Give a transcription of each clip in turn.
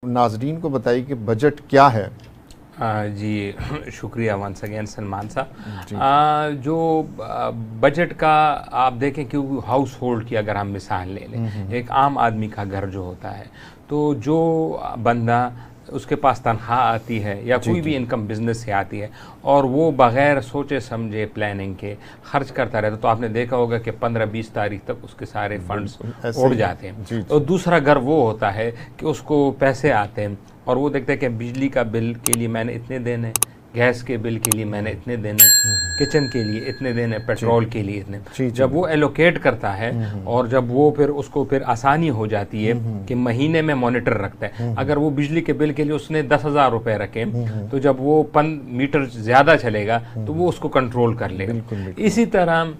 नाजरीन को बताइए कि बजट क्या है। जी शुक्रिया वंस अगेन सलमान साहब। जो बजट का आप देखें कि हाउस होल्ड की अगर हम मिसाल ले लें, एक आम आदमी का घर जो होता है, तो जो बंदा उसके पास तनख्वाह आती है या कोई भी इनकम बिजनेस से आती है और वो बग़ैर सोचे समझे प्लानिंग के खर्च करता रहता, तो आपने देखा होगा कि 15-20 तारीख तक उसके सारे फंड्स उड़ जाते हैं। और दूसरा घर वो होता है कि उसको पैसे आते हैं और वो देखते हैं कि बिजली का बिल के लिए मैंने इतने देने, गैस के बिल के लिए मैंने इतने देने, किचन के लिए इतने देने, पेट्रोल के लिए इतने। जब वो एलोकेट करता है और जब वो फिर उसको फिर आसानी हो जाती है कि महीने में मॉनिटर रखता है। अगर वो बिजली के बिल के लिए उसने 10,000 रुपए रखे, तो जब वो मीटर ज्यादा चलेगा तो वो उसको कंट्रोल कर लेगा। इसी तरह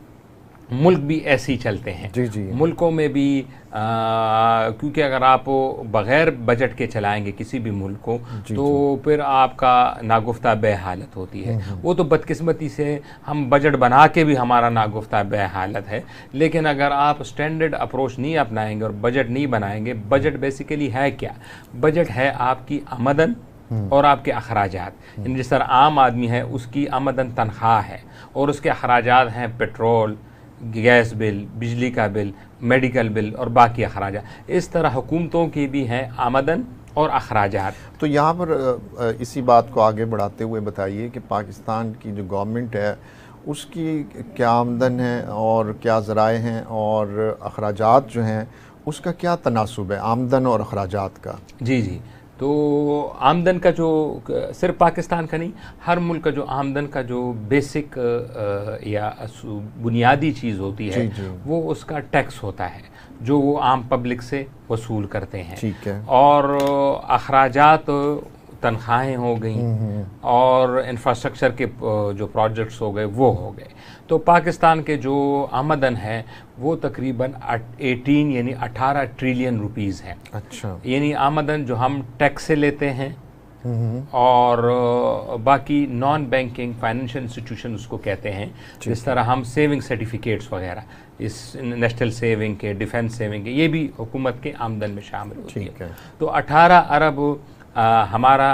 मुल्क भी ऐसे ही चलते हैं। मुल्कों में भी क्योंकि अगर आप बग़ैर बजट के चलाएंगे किसी भी मुल्क को, तो फिर आपका नागुफ्ता बे हालत होती है। वो तो बदकिस्मती से हम बजट बना के भी हमारा नागुफ्ता बे हालत है। लेकिन अगर आप स्टैंडर्ड अप्रोच नहीं अपनाएंगे और बजट नहीं बनाएंगे, बजट बेसिकली है क्या? बजट है आपकी आमदन और आपके अखराजात। जिस तरह आम आदमी है उसकी आमदन तनख्वाह है और उसके अखराजात हैं पेट्रोल, गैस बिल, बिजली का बिल, मेडिकल बिल और बाकी अखराजात। इस तरह हुकूमतों की भी हैं आमदन और अखराजात। तो यहाँ पर इसी बात को आगे बढ़ाते हुए बताइए कि पाकिस्तान की जो गवर्नमेंट है उसकी क्या आमदन है और क्या ज़राए हैं और अखराजात जो हैं उसका क्या तनासुब है आमदन और अखराजात का? जी तो आमदन का जो सिर्फ पाकिस्तान का नहीं, हर मुल्क का जो आमदन का जो बेसिक या बुनियादी चीज़ होती है वो उसका टैक्स होता है जो वो आम पब्लिक से वसूल करते हैं। ठीक है। और अखराजात तनख्वाहें हो गई और इंफ्रास्ट्रक्चर के जो प्रोजेक्ट्स हो गए वो हो गए। तो पाकिस्तान के जो आमदन है वो तकरीबन 18 यानी 18 ट्रिलियन रुपीस है। अच्छा। यानी आमदन जो हम टैक्स से लेते हैं और बाकी नॉन बैंकिंग फाइनेंशियल इंस्टीट्यूशन उसको कहते हैं। जिस तरह हम सेविंग सर्टिफिकेट्स वगैरह, इस नेशनल सेविंग के, डिफेंस सेविंग के, ये भी हुकूमत के आमदन में शामिल होती है। तो 18 अरब हमारा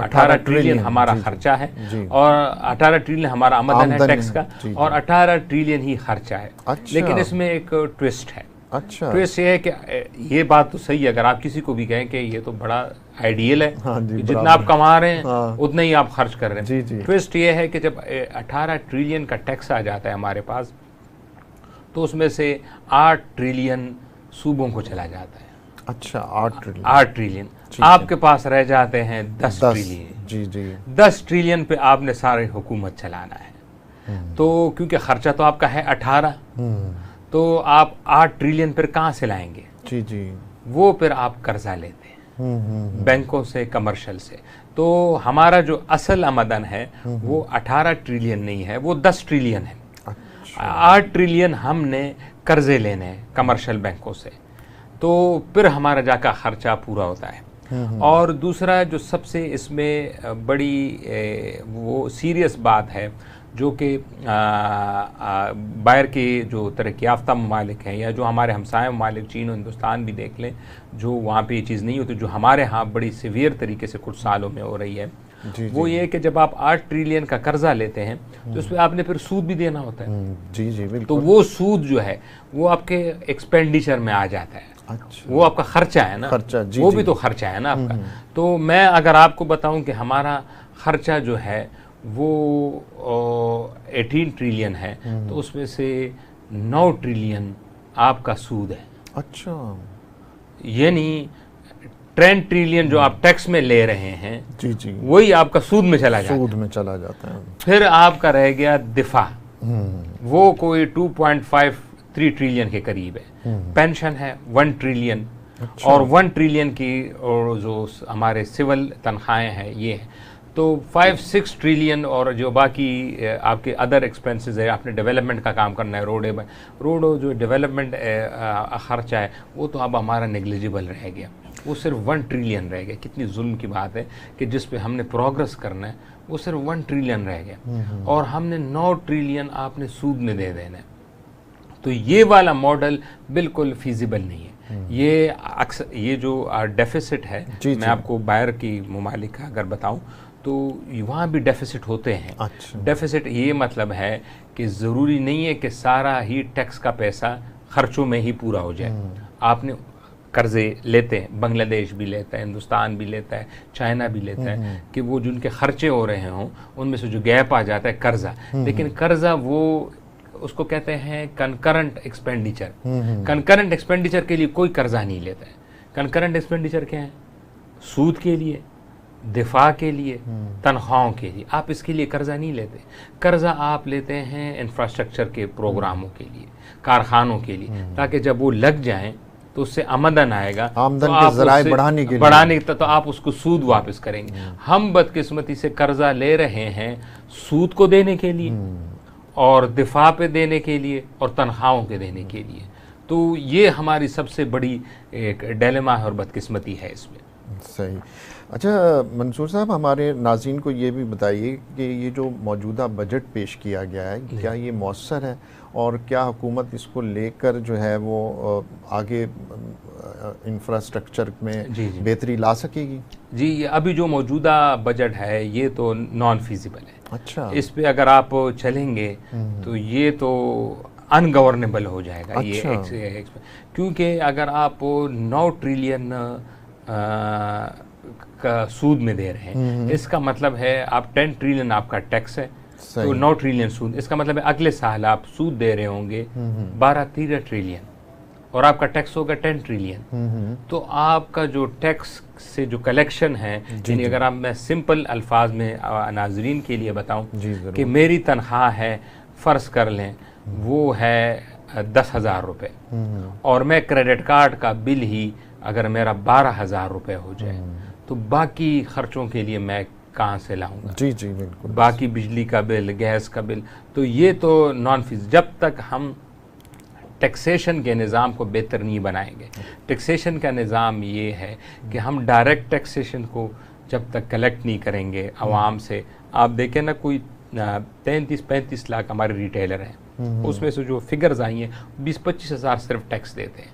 18 ट्रिलियन हमारा खर्चा है और 18 ट्रिलियन हमारा आमदन है टैक्स का और 18 ट्रिलियन ही खर्चा है। अच्छा। लेकिन इसमें एक ट्विस्ट है। अच्छा। ट्विस्ट ये है कि ये बात तो सही है, अगर आप किसी को भी कहें कि ये तो बड़ा आइडियल है, जितना आप कमा रहे हैं उतना ही आप खर्च कर रहे हैं। ट्विस्ट ये है कि जब 18 ट्रिलियन का टैक्स आ जाता है हमारे पास, तो उसमें से 8 ट्रिलियन सूबों को चला जाता है। अच्छा, 8 ट्रिलियन आपके पास रह जाते हैं 10 ट्रिलियन। जी 10 ट्रिलियन पे आपने सारी हुकूमत चलाना है। तो क्योंकि खर्चा तो आपका है 18, तो आप 8 ट्रिलियन फिर कहाँ से लाएंगे? जी वो फिर आप कर्जा लेते हैं बैंकों से, कमर्शियल से। तो हमारा जो असल आमदन है वो 18 ट्रिलियन नहीं है, वो 10 ट्रिलियन है। 8 ट्रिलियन हमने कर्जे लेने हैं कमर्शियल बैंकों से, तो फिर हमारा जाका खर्चा पूरा होता है। और दूसरा जो सबसे इसमें बड़ी वो सीरियस बात है, जो कि बाहर के जो तरक्की याफ्ता ममालिक हैं या जो हमारे हमसाय ममालिक चीन और हिंदुस्तान भी देख लें, जो वहाँ पे ये चीज़ नहीं होती, जो हमारे यहाँ बड़ी सीवियर तरीके से कुछ सालों में हो रही है, वो ये है कि जब आप 8 ट्रिलियन का कर्जा लेते हैं तो उस पर आपने फिर सूद भी देना होता है। जी बिल्कुल। तो वो सूद जो है वो आपके एक्सपेंडिचर में आ जाता है। अच्छा। वो आपका खर्चा है ना, वो भी तो खर्चा है ना आपका। तो मैं अगर आपको बताऊं कि हमारा खर्चा जो है वो 18 ट्रिलियन है, तो उसमें से 9 ट्रिलियन आपका सूद है। अच्छा। यानी 10 ट्रिलियन जो आप टैक्स में ले रहे हैं जी वही आपका सूद में चला जाता है। फिर फिर आपका रह गया दिफा, वो कोई 2.53 ट्रिलियन के करीब है। पेंशन है 1 ट्रिलियन। अच्छा। और 1 ट्रिलियन की और जो हमारे सिविल तनख्वाहें हैं ये है, तो 5-6 ट्रिलियन। और जो बाकी आपके अदर एक्सपेंसेस है, आपने डेवलपमेंट का काम करना है, रोड जो डेवलपमेंट खर्चा है वो तो अब हमारा नेग्लिजिबल रह गया, वो सिर्फ 1 ट्रिलियन रह गया। कितनी जुल्म की बात है कि जिस पे हमने प्रोग्रेस करना है वो सिर्फ 1 ट्रिलियन रह गया और हमने 9 ट्रिलियन आपने सूद में दे देना है। तो ये वाला मॉडल बिल्कुल फीजिबल नहीं है। ये अक्सर ये जो डेफिसिट है, मैं आपको बाहर की ममालिक का अगर बताऊं तो वहाँ भी डेफिसिट होते हैं। अच्छा। डेफिसिट ये मतलब है कि ज़रूरी नहीं है कि सारा ही टैक्स का पैसा खर्चों में ही पूरा हो जाए। आपने कर्जे लेते हैं, बांग्लादेश भी लेता है, हिंदुस्तान भी लेता है, चाइना भी लेता है, कि वो जिनके खर्चे हो रहे हों उनमें से जो गैप आ जाता है कर्जा, लेकिन कर्जा वो उसको कहते हैं कंकरेंट एक्सपेंडिचर। कंकरेंट एक्सपेंडिचर के लिए कोई कर्जा नहीं लेता है। कंकरेंट एक्सपेंडिचर क्या है? सूद के लिए, दिफा के लिए, तनख्वाहों के लिए। आप इसके लिए कर्जा नहीं लेते। कर्जा आप लेते हैं इंफ्रास्ट्रक्चर के प्रोग्रामों के लिए, कारखानों के लिए, ताकि जब वो लग जाएं तो उससे आमदन आएगा, आमदन के ज़राए बढ़ाने तो आप उसको सूद वापस करेंगे। हम बदकिस्मती से कर्जा ले रहे हैं सूद को देने के लिए और दिफा पे देने के लिए और तनख्वाहों के देने के लिए। तो ये हमारी सबसे बड़ी एक डिलेमा है और बदकिस्मती है इसमें। सही। अच्छा मंसूर साहब, हमारे नाज़रीन को ये भी बताइए कि ये जो मौजूदा बजट पेश किया गया है, क्या ये मौसर है और क्या हुकूमत इसको लेकर जो है वो आगे इंफ्रास्ट्रक्चर में बेहतरी ला सकेगी? जी, अभी जो मौजूदा बजट है ये तो नॉन फिजिबल है। अच्छा। इस पे अगर आप चलेंगे तो ये तो अनगवर्नेबल हो जाएगा। अच्छा। ये क्योंकि अगर आप 9 ट्रिलियन का सूद में दे रहे हैं, इसका मतलब है आप 10 ट्रिलियन आपका टैक्स है, तो 9 ट्रिलियन सूद, इसका मतलब है अगले साल आप सूद दे रहे होंगे 12-13 ट्रिलियन और आपका टैक्स होगा 10 ट्रिलियन। तो आपका जो टैक्स से जो कलेक्शन है, यानी अगर आप मैं सिंपल अल्फाज में नाजरीन के लिए बताऊं कि मेरी तनख्वाह है, फ़र्ज़ कर लें वो है 10,000 रुपये और मैं क्रेडिट कार्ड का बिल ही अगर मेरा 12,000 रुपये हो जाए तो बाकी खर्चों के लिए मैं कहाँ से लाऊंगा? जी जी बिल्कुल। बाकी बिजली का बिल, गैस का बिल, तो ये तो नॉन फीस। जब तक हम टैक्सेशन के निज़ाम को बेहतर नहीं बनाएंगे, टैक्सेशन का निज़ाम ये है कि हम डायरेक्ट टैक्सेशन को जब तक कलेक्ट नहीं करेंगे आवाम से, आप देखें ना कोई 33-35 लाख हमारे रिटेलर हैं, उसमें से जो फिगर्स आई हैं 20-25 हज़ार सिर्फ टैक्स देते हैं।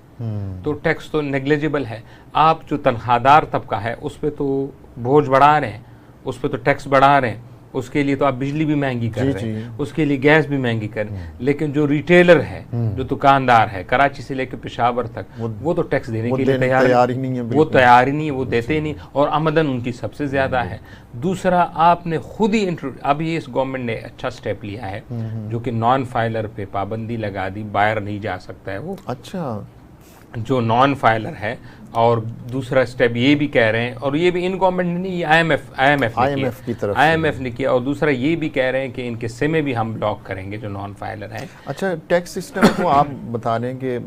तो टैक्स तो नेग्लिजिबल है। आप जो तनख्वाहदार तबका है उस पर तो बोझ बढ़ा रहे हैं, उस पर तो टैक्स बढ़ा रहे हैं, उसके लिए तो आप बिजली भी महंगी कर रहे हैं, उसके लिए गैस भी महंगी कर रहे हैं। लेकिन जो रिटेलर है, जो दुकानदार है कराची से लेकर पेशावर तक, वो तो टैक्स देने के लिए तैयार ही नहीं है। वो तैयार ही नहीं है, वो देते ही नहीं, और आमदन उनकी सबसे ज़्यादा है। दूसरा, आपने खुद ही अभी इस गवर्नमेंट ने अच्छा स्टेप लिया है जो कि नॉन फाइलर पे पाबंदी लगा दी, बाहर नहीं जा सकता है वो। अच्छा। जो नॉन फाइलर है, और दूसरा स्टेप ये भी कह रहे हैं, और ये भी इन गवर्नमेंट ने नहीं, IMF ने किया, और दूसरा ये भी कह रहे हैं कि इनके सिमें भी हम ब्लॉक करेंगे जो नॉन फाइलर हैं। अच्छा, टैक्स सिस्टम को आप बता रहे हैं कि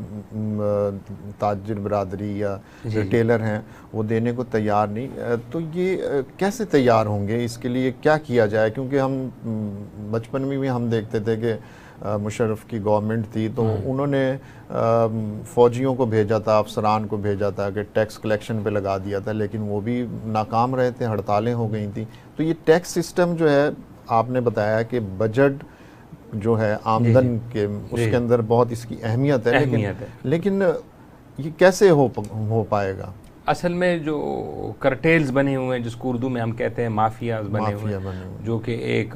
ताजिर बरादरी या रिटेलर हैं वो देने को तैयार नहीं, तो ये कैसे तैयार होंगे? इसके लिए क्या किया जाए? क्योंकि हम बचपन में भी हम देखते थे कि मुशर्रफ की गवर्नमेंट थी तो उन्होंने फ़ौजियों को भेजा था, अफसरान को भेजा था कि टैक्स कलेक्शन पे लगा दिया था, लेकिन वो भी नाकाम रहे थे, हड़तालें हो गई थी। तो ये टैक्स सिस्टम जो है, आपने बताया कि बजट जो है आमदन के, उसके अंदर बहुत इसकी अहमियत है, लेकिन ये कैसे हो पाएगा? असल में जो करटेल्स बने हुए हैं, जिसको उर्दू में हम कहते हैं माफियाज बने हुए हैं, जो कि एक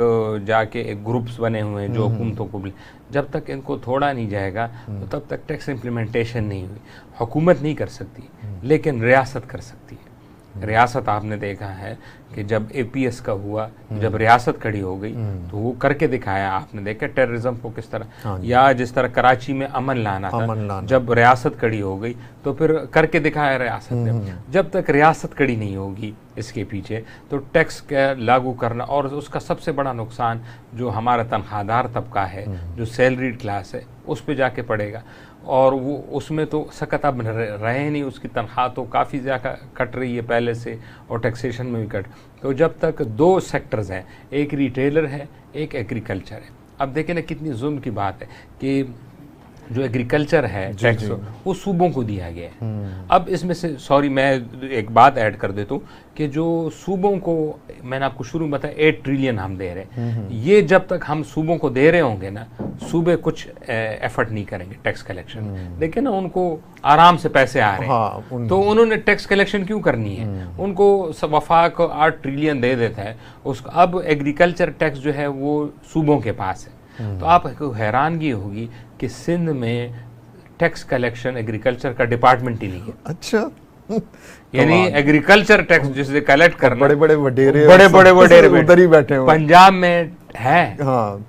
जाके एक ग्रुप्स बने हुए हैं जो हुकूमतों को, जब तक इनको थोड़ा नहीं जाएगा तो तब तक टैक्स इम्प्लीमेंटेशन नहीं हुई। हुकूमत नहीं कर सकती, लेकिन रियासत कर सकती है। रियासत आपने देखा है कि जब APS का हुआ, जब रियासत खड़ी हो गई तो वो करके दिखाया। आपने देखा टेररिज्म को किस तरह, या जिस तरह कराची में अमन लाना था, जब रियासत खड़ी हो गई तो फिर करके दिखाया रियासत ने। जब तक रियासत खड़ी नहीं होगी इसके पीछे, तो टैक्स का लागू करना, और उसका सबसे बड़ा नुकसान जो हमारा तनख्वाहदार तबका है, जो सैलरीड क्लास है, उस पर जाके पड़ेगा। और वो उसमें तो सकत अब रहे नहीं, उसकी तनख्वाह तो काफ़ी ज़्यादा कट रही है पहले से, और टैक्सेशन में भी कट। तो जब तक 2 सेक्टर्स हैं, एक रिटेलर है, एक एग्रीकल्चर है। अब देखें ना कितनी जुल्म की बात है कि जो एग्रीकल्चर है टैक्स वो सूबों को दिया गया है। अब इसमें से सॉरी मैं एक बात ऐड कर देता हूँ कि जो सूबों को मैंने आपको शुरू में बताया 8 ट्रिलियन हम दे रहे हैं, ये जब तक हम सूबों को दे रहे होंगे ना, सूबे कुछ एफर्ट नहीं करेंगे टैक्स कलेक्शन। देखिए ना, उनको आराम से पैसे आ रहे हैं, तो उन्होंने टैक्स कलेक्शन क्यों करनी है? उनको वफाक 8 ट्रिलियन दे देता है उसको। अब एग्रीकल्चर टैक्स जो है वो सूबों के पास है। तो आपको हैरानगी होगी कि सिंध में टैक्स कलेक्शन एग्रीकल्चर का डिपार्टमेंट ही नहीं है। अच्छा, यानी एग्रीकल्चर टैक्स जिसे कलेक्ट करना, बड़े बड़े वडेरे उधर ही बैठे हैं। पंजाब में है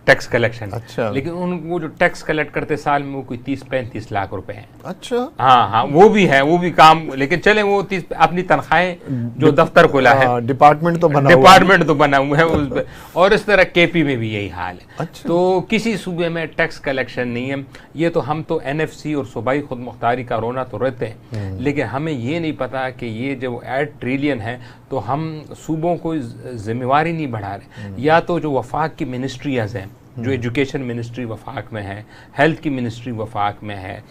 टैक्स कलेक्शन, अच्छा, लेकिन उनको जो टैक्स कलेक्ट करते साल में वो कोई 30-35 लाख रुपए हैं। अच्छा, हाँ, वो भी है, वो भी काम, लेकिन चले वो 30 अपनी तनख्वाहें जो दफ्तर खुला है, डिपार्टमेंट तो बना हुआ है उस पे। और इस तरह केपी में भी यही हाल है। अच्छा। तो किसी सूबे में टैक्स कलेक्शन नहीं है। ये तो हम तो एनएफसी और सूबाई खुद मुख्तारी का रोना तो रहते हैं, लेकिन हमें ये नहीं पता कि ये जो 8 ट्रिलियन है तो हम सूबों को जिम्मेवारी नहीं बढ़ा रहे। या तो जो वफाक की मिनिस्ट्रीज हैं, जो एजुकेशन मिनिस्ट्री वफाक में है, हेल्थ की मिनिस्ट्री वफाक में है,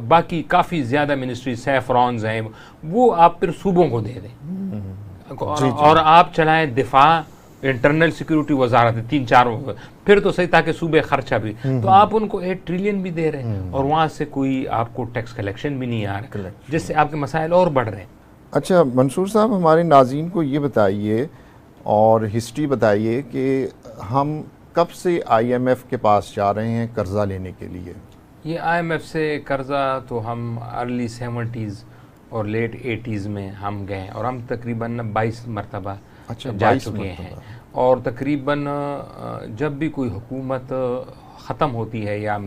बाकी काफ़ी ज़्यादा मिनिस्ट्री सैफरॉन्स हैं, वो आप फिर सूबों को दे दें। और आप चलाएं दिफा, इंटरनल सिक्योरिटी वजारत है, 3-4, फिर तो सही, ताकि सूबे खर्चा भी। तो आप उनको 8 ट्रिलियन भी दे रहे हैं और वहाँ से कोई आपको टैक्स कलेक्शन भी नहीं आ रहा, जिससे आपके मसाइल और बढ़ रहे हैं। अच्छा मंसूर साहब, हमारे नाज़रीन को ये बताइए और हिस्ट्री बताइए कि हम कब से IMF के पास जा रहे हैं कर्जा लेने के लिए? ये IMF से कर्जा तो हम अर्ली 70s और लेट 80s में हम गए और हम तकरीबन 22 मरतबा जा चुके हैं। और तकरीबन जब भी कोई हुकूमत ख़त्म होती है या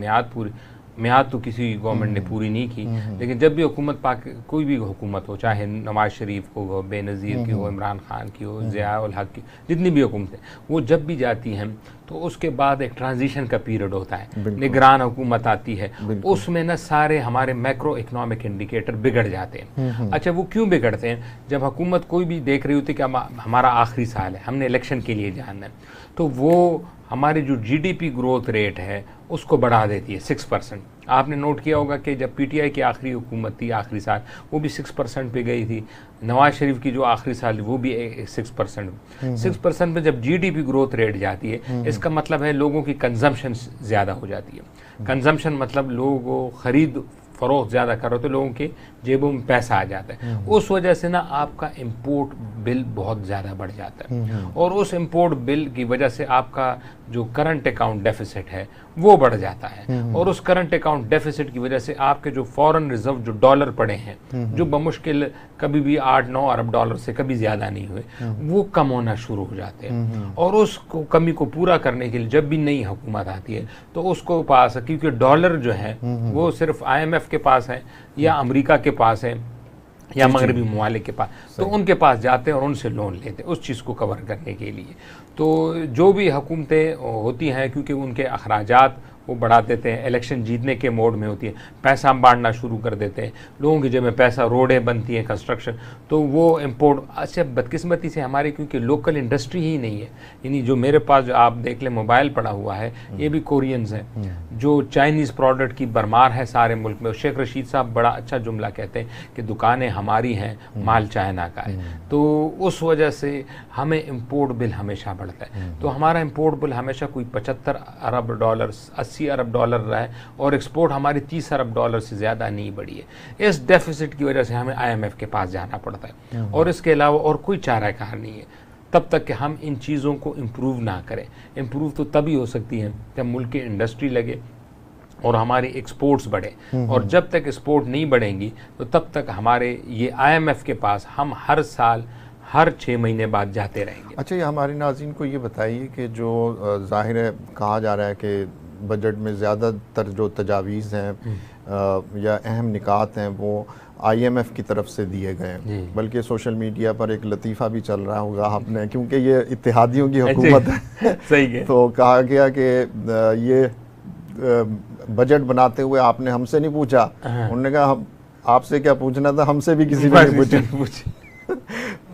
मियाद तो किसी गवर्नमेंट ने पूरी नहीं की, लेकिन जब भी हुकूमत कोई भी हुकूमत हो, चाहे नवाज शरीफ को हो, बेनज़ीर की हो, इमरान खान की हो, ज़िया-उल हक की, जितनी भी हुकूमतें, वो जब भी जाती हैं तो उसके बाद एक ट्रांजिशन का पीरियड होता है, निगरान हुकूमत आती है। उसमें ना सारे हमारे मैक्रो इकनॉमिक इंडिकेटर बिगड़ जाते हैं। अच्छा, वो क्यों बिगड़ते हैं? जब हुकूमत कोई भी देख रही होती है कि हमारा आखिरी साल है, हमने इलेक्शन के लिए जाना है, तो वो हमारी जो GDP ग्रोथ रेट है उसको बढ़ा देती है 6%। आपने नोट किया होगा कि जब PTI की आखिरी हुकूमत थी, आखिरी साल, वो भी 6% पे गई थी। नवाज शरीफ की जो आखिरी साल वो भी 6%। 6% पे जब GDP ग्रोथ रेट जाती है, इसका मतलब है लोगों की कंजम्पशन ज़्यादा हो जाती है। कंजम्पशन मतलब लोगों खरीद फरोख्त ज़्यादा करो तो लोगों के जेबों में पैसा आ जाता है। उस वजह से ना आपका इंपोर्ट बिल बहुत ज़्यादा बढ़ जाता है और उस इंपोर्ट बिल की वजह से आपका जो करंट अकाउंट डेफिसिट है वो बढ़ जाता है। और उस करंट अकाउंट डेफिसिट की वजह से आपके जो फॉरेन रिजर्व जो डॉलर पड़े हैं, जो बमुश्किल कभी भी 8-9 अरब डॉलर से कभी ज़्यादा नहीं हुए, वो कम होना शुरू हो जाते हैं। और उस कमी को पूरा करने के लिए जब भी नई हुकूमत आती है तो उसको पास, क्योंकि डॉलर जो है वो सिर्फ IMF के पास है या अमेरिका के पास है या मगरबी ममालिक के पास, तो उनके पास जाते हैं और उनसे लोन लेते हैं उस चीज़ को कवर करने के लिए। तो जो भी हुकूमतें होती हैं, क्योंकि उनके अखराजात वो बढ़ा देते हैं, इलेक्शन जीतने के मोड में होती है, पैसा बांटना शुरू कर देते हैं, लोगों की जेब में पैसा, रोडें बनती हैं, कंस्ट्रक्शन, तो वो इंपोर्ट। अच्छा, बदकिस्मती से हमारे क्योंकि लोकल इंडस्ट्री ही नहीं है, यानी जो मेरे पास जो आप देख लें मोबाइल पड़ा हुआ है, ये भी कोरियंस हैं, जो चाइनीज़ प्रोडक्ट की भरमार है सारे मुल्क में। शेख रशीद साहब बड़ा अच्छा जुमला कहते हैं कि दुकानें हमारी हैं, माल चाइना का है। तो उस वजह से हमें इंपोर्ट बिल हमेशा बढ़ता है। तो हमारा इंपोर्ट बिल हमेशा कोई 75 अरब डॉलर 80 अरब डॉलर रहा है और एक्सपोर्ट हमारी 30 अरब डॉलर से ज़्यादा नहीं बढ़ी है। इस डेफिसिट की वजह से हमें IMF के पास जाना पड़ता है और इसके अलावा और कोई चाराकार नहीं है तब तक कि हम इन चीज़ों को इम्प्रूव ना करें। इम्प्रूव तो तभी हो सकती है जब मुल्क की इंडस्ट्री लगे और हमारी एक्सपोर्ट्स बढ़े, और जब तक एक्सपोर्ट नहीं बढ़ेंगी तो तब तक हमारे ये IMF के पास हम हर साल हर 6 महीने बाद जाते रहेंगे। अच्छा, ये हमारे नाज़रीन को ये बताइए कि जो ज़ाहिर है कहा जा रहा है कि बजट में ज़्यादातर जो तजावीज़ हैं या अहम निकात हैं वो IMF की तरफ से दिए गए हैं, बल्कि सोशल मीडिया पर एक लतीफ़ा भी चल रहा होगा आपने, क्योंकि ये इत्तेहादियों की हुकूमत है सही है। तो कहा गया कि ये बजट बनाते हुए आपने हमसे नहीं पूछा, उन्होंने कहा आपसे क्या पूछना था, हमसे भी किसी ने नहीं पूछा।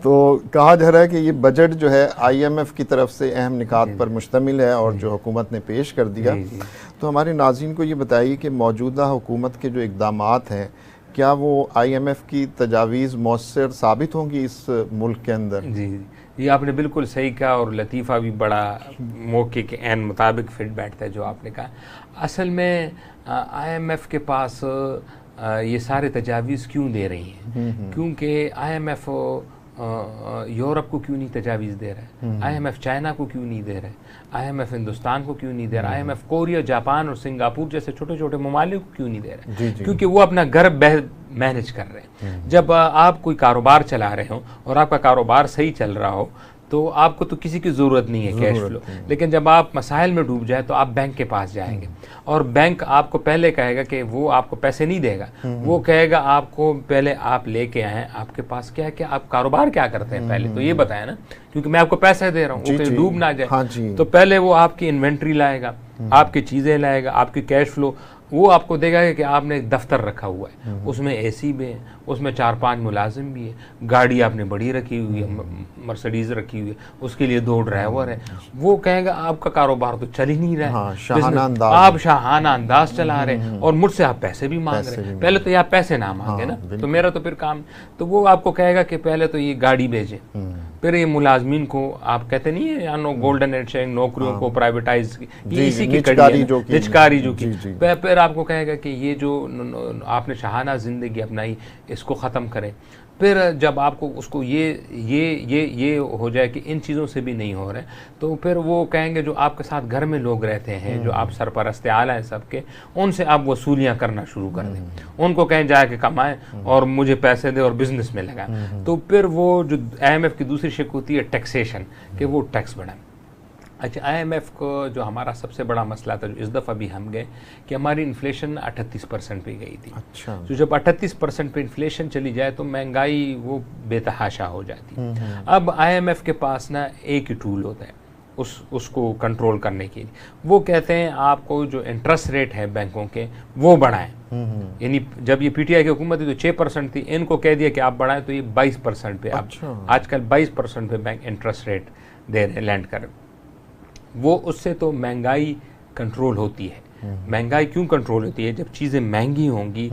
तो कहा जा रहा है कि ये बजट जो है IMF की तरफ से अहम निकात पर मुश्तमिल है और जो हुकूमत ने पेश कर दिया। तो हमारे नाज़रीन को ये बताइए कि मौजूदा हुकूमत के जो इक़दामात हैं, क्या वो IMF की तजावीज़ मौसर साबित होंगी इस मुल्क के अंदर? जी, ये आपने बिल्कुल सही कहा और लतीफ़ा भी बड़ा मौके के ऐन मुताबिक फिट बैठता है जो आपने कहा। असल में IMF के पास ये सारे तजावीज़ क्यों दे रही हैं? क्योंकि IMF यूरोप को क्यों नहीं तजावीज़ दे रहा है? IMF चाइना को क्यों नहीं दे रहा है? IMF हिंदुस्तान को क्यों नहीं दे रहा है? IMF कोरिया, जापान और सिंगापुर जैसे छोटे छोटे ममालिक को क्यों नहीं दे रहा है? क्योंकि वो अपना घर मैनेज कर रहे हैं। जब आप कोई कारोबार चला रहे हो और आपका कारोबार सही चल रहा हो तो आपको तो किसी की ज़रूरत नहीं है कैश फ्लो। लेकिन जब आप मसाइल में डूब जाए तो आप बैंक के पास जाएंगे और बैंक आपको पहले कहेगा कि वो आपको पैसे नहीं देगा, वो कहेगा आपको पहले आप लेके आए आपके पास क्या है, कि आप कारोबार क्या करते हैं पहले तो ये बताया ना, क्योंकि मैं आपको पैसे दे रहा हूँ, वो कहीं डूब ना जाए। हाँ, तो पहले वो आपकी इन्वेंट्री लाएगा, आपकी चीज़ें लाएगा, आपकी कैश फ्लो वो आपको देगा कि आपने एक दफ्तर रखा हुआ है, उसमें AC भी है, उसमें 4-5 मुलाजिम भी है, गाड़ी आपने बड़ी रखी हुई है, मर्सिडीज रखी हुई है, उसके लिए 2 ड्राइवर है। वो कहेगा आपका कारोबार तो चल ही नहीं रहा है, हाँ, शाहाना अंदाज, आप शाहाना अंदाज चला रहे हैं और मुझसे आप पैसे भी मांग रहे हैं। पहले तो ये आप पैसे ना मांगे ना, तो मेरा तो फिर काम, तो वो आपको कहेगा कि पहले तो ये गाड़ी भेजे, फिर ये मुलाजमीन को आप कहते नहीं है यानो गोल्डन हैंडशेक, नौकरियों को प्राइवेटाइज, इसी की निचकारी जो की, फिर आपको कहेगा कि ये जो आपने शाहाना जिंदगी अपनाई इसको ख़त्म करें। फिर जब आपको उसको ये हो जाए कि इन चीज़ों से भी नहीं हो रहे, तो फिर वो कहेंगे जो आपके साथ घर में लोग रहते हैं, जो आप सरपरस्त आला हैं सबके, उनसे आप वसूलियाँ करना शुरू कर दें, उनको कहें जाके कमाएं और मुझे पैसे दे और बिजनेस में लगाएं। तो फिर वो जो IMF की दूसरी शिक होती है टैक्सेशन, कि वो टैक्स बढ़ाएं। अच्छा, IMF को जो हमारा सबसे बड़ा मसला था, जो इस दफ़ा भी हम गए, कि हमारी इन्फ्लेशन 38% पे गई थी। अच्छा, तो जब 38% पे इन्फ्लेशन चली जाए तो महंगाई वो बेतहाशा हो जाती। अब IMF के पास ना एक ही टूल होता है उसको कंट्रोल करने के लिए, वो कहते हैं आपको जो इंटरेस्ट रेट है बैंकों के वो बढ़ाएं। यानी जब ये PTI की हुकूमत थी तो 6% थी, इनको कह दिया कि आप बढ़ाएं तो ये 22% पे। अच्छा। आजकल 22% पे बैंक इंटरेस्ट रेट दे रहे लैंड कर, वो उससे तो महंगाई कंट्रोल होती है। महंगाई क्यों कंट्रोल होती है? जब चीज़ें महंगी होंगी,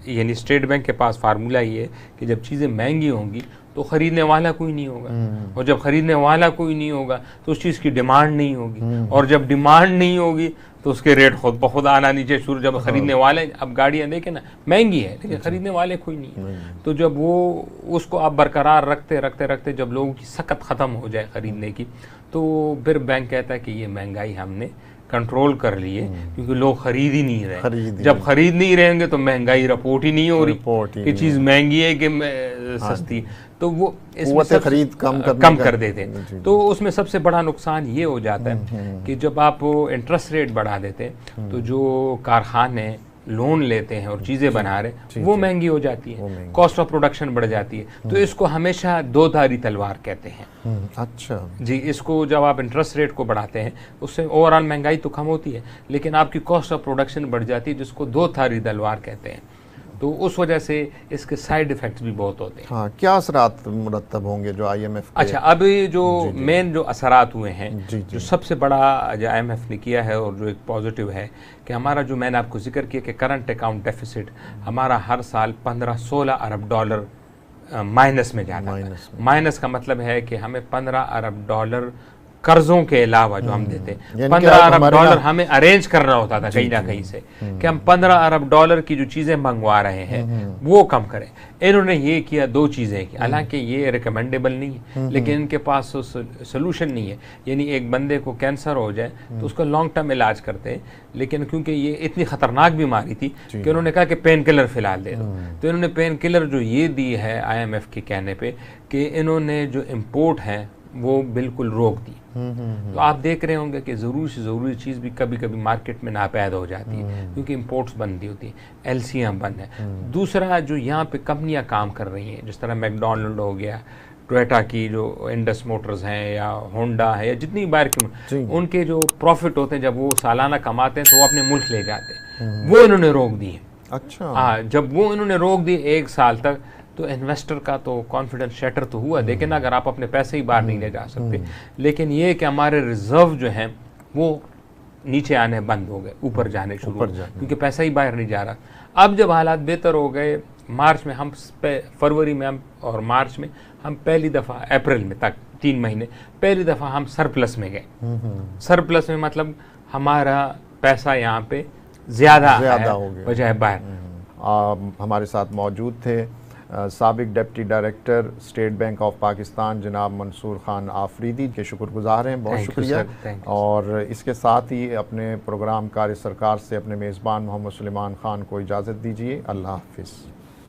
यानी स्टेट बैंक के पास फार्मूला ये है कि जब चीज़ें महंगी होंगी तो ख़रीदने वाला कोई नहीं होगा, और जब ख़रीदने वाला कोई नहीं होगा तो उस चीज़ की डिमांड नहीं होगी, और जब डिमांड नहीं होगी तो उसके रेट खुद ब खुद आना नीचे शुरू। जब ख़रीदने वाले, अब गाड़ियाँ देखें ना महंगी है लेकिन ख़रीदने वाले कोई नहीं है, तो जब वो उसको आप बरकरार रखते रखते रखते जब लोगों की सकत ख़त्म हो जाए ख़रीदने की, तो फिर बैंक कहता है कि ये महंगाई हमने कंट्रोल कर लिए, क्योंकि लोग खरीद ही नहीं रहे। जब खरीद नहीं रहेंगे तो महंगाई रिपोर्ट ही नहीं हो रही कि चीज़ महंगी है कि सस्ती, तो वो इसमें खरीद कम कर देते हैं। तो उसमें सबसे बड़ा नुकसान ये हो जाता है कि जब आप इंटरेस्ट रेट बढ़ा देते हैं तो जो कारखाने लोन लेते हैं और चीज़ें बना रहे वो महंगी हो जाती है, कॉस्ट ऑफ प्रोडक्शन बढ़ जाती है। तो इसको हमेशा दो धारी तलवार कहते हैं। अच्छा जी, इसको जब आप इंटरेस्ट रेट को बढ़ाते हैं उससे ओवरऑल महंगाई तो कम होती है लेकिन आपकी कॉस्ट ऑफ प्रोडक्शन बढ़ जाती है, जिसको दो धारी तलवार कहते हैं। तो उस वजह से इसके साइड इफ़ेक्ट्स भी बहुत होते हैं। हाँ, क्या असरात मुरतब होंगे जो IMF के? अच्छा, अभी जो मेन जो असरात हुए हैं, जो सबसे बड़ा जो IMF ने किया है और जो एक पॉजिटिव है कि हमारा जो मैंने आपको जिक्र किया कि करंट अकाउंट डेफिसिट हमारा हर साल 15-16 अरब डॉलर माइनस में जाता है। माइनस का मतलब है कि हमें 15 अरब डॉलर कर्जों के अलावा जो हम देते हैं, 15 अरब डॉलर हमें अरेंज करना होता था कहीं ना कहीं से कि हम 15 अरब डॉलर की जो चीज़ें मंगवा रहे हैं वो कम करें। इन्होंने ये किया, दो चीज़ें की, हालांकि ये रिकमेंडेबल नहीं है लेकिन इनके पास सोल्यूशन नहीं है। यानी एक बंदे को कैंसर हो जाए तो उसका लॉन्ग टर्म इलाज करते हैं, लेकिन क्योंकि ये इतनी ख़तरनाक बीमारी थी कि उन्होंने कहा कि पेन किलर फिलहाल दे दो। तो इन्होंने पेन किलर जो ये दी है IMF के कहने पर कि इन्होंने जो इम्पोर्ट हैं वो बिल्कुल रोक दी। तो आप देख रहे होंगे कि ज़रूरी से ज़रूरी चीज़ भी कभी कभी मार्केट में नापैद हो जाती है क्योंकि इंपोर्ट्स बंद नहीं होती, LC'याँ बंद हैं। दूसरा, जो यहाँ पे कंपनियाँ काम कर रही हैं, जिस तरह मैकडोनल्ड हो गया, टोयोटा की जो इंडस मोटर्स हैं या होंडा है या जितनी बार की, उनके जो प्रॉफिट होते हैं जब वो सालाना कमाते हैं तो वो अपने मुल्क ले जाते हैं, वो इन्होंने रोक दिए। अच्छा, हाँ, जब वो इन्होंने रोक दिए 1 साल तक, तो इन्वेस्टर का तो कॉन्फिडेंस शैटर तो हुआ, लेकिन अगर आप अपने पैसे ही बाहर नहीं ले जा सकते। लेकिन ये कि हमारे रिजर्व जो हैं वो नीचे आने बंद हो गए, ऊपर जाने शुरू हो गए, क्योंकि पैसा ही बाहर नहीं जा रहा। अब जब हालात बेहतर हो गए, मार्च में हम फरवरी में हम और मार्च में हम पहली दफ़ा, अप्रैल में तक 3 महीने पहली दफ़ा हम सरप्लस में गए। सरप्लस में मतलब हमारा पैसा यहाँ पे ज़्यादा हो गया बजाय बाहर। हमारे साथ मौजूद थे साबिक deputy director state bank of Pakistan जनाब मंसूर खान आफरीदी के शुक्रगुजार हैं, बहुत शुक्रिया। और इसके साथ ही अपने प्रोग्राम कार सरकार से अपने मेज़बान मोहम्मद सुलेमान खान को इजाज़त दीजिए। अल्लाह हाफिज़।